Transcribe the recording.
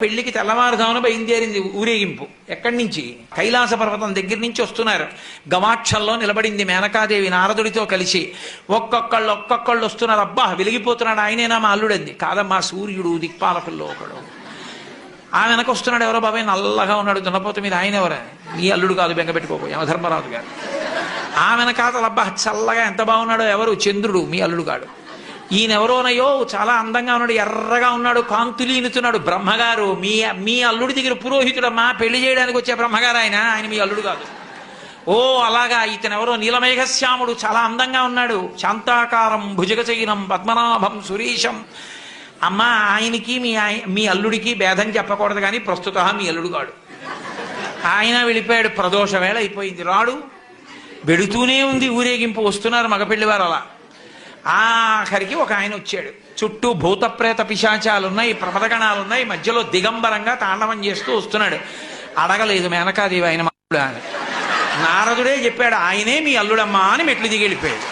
పెళ్లికి తెల్లవారుజామున బయలుదేరింది ఊరేగింపు. ఎక్కడి నుంచి? కైలాస పర్వతం దగ్గర నుంచి వస్తున్నారు. గవాక్షంలో నిలబడింది మేనకాదేవి నారదుడితో కలిసి. ఒక్కొక్కళ్ళు వస్తున్నారు. అబ్బా వెలిగిపోతున్నాడు, ఆయనేనా మా అల్లుడంది. కాదమ్మా, సూర్యుడు దిక్పాలకుల్లో ఒకడు. ఆ వెనక వస్తున్నాడు. ఎవరో బాబాయ్ నల్లగా ఉన్నాడు దున్నపోత మీద, ఆయన ఎవరా? మీ అల్లుడు కాదు, బెంగపెట్టుకోకు, యమధర్మరాజు గారు. ఆ వెనకాతలు అబ్బా చల్లగా ఎంత బాగున్నాడో, ఎవరు? చంద్రుడు, మీ అల్లుడు కాడు. ఈయనెవరోనయ్యో చాలా అందంగా ఉన్నాడు, ఎర్రగా ఉన్నాడు, కాంతులీనుతున్నాడు, బ్రహ్మగారు. మీ అల్లుడి దగ్గర పురోహితుడమ్మా, పెళ్లి చేయడానికి వచ్చే బ్రహ్మగారు ఆయన మీ అల్లుడు కాదు. ఓ అలాగా, ఇతనెవరో నీలమేఘశ్యాముడు, చాలా అందంగా ఉన్నాడు, శాంతాకారం భుజగచైనం పద్మనాభం సురీశం. అమ్మా, ఆయనకి మీ అల్లుడికి భేదం చెప్పకూడదు, కానీ ప్రస్తుత మీ అల్లుడు కాడు. ఆయన వెళ్ళిపోయాడు. ప్రదోష వేళ అయిపోయింది, రాడు. వెడుతూనే ఉంది ఊరేగింపు. వస్తున్నారు మగపెళ్లివారు. అలా ఆఖరికి ఒక ఆయన వచ్చాడు. చుట్టూ భూతప్రేత పిశాచాలున్నాయి, ప్రమదగణాలున్నాయి, మధ్యలో దిగంబరంగా తాండవం చేస్తూ వస్తున్నాడు. అడగలేదు మేనకాదేవి ఆయన అల్లుడా అని. నారదుడే చెప్పాడు, ఆయనే మీ అల్లుడమ్మా అని మెట్లు దిగి వెళ్ళిపోయాడు.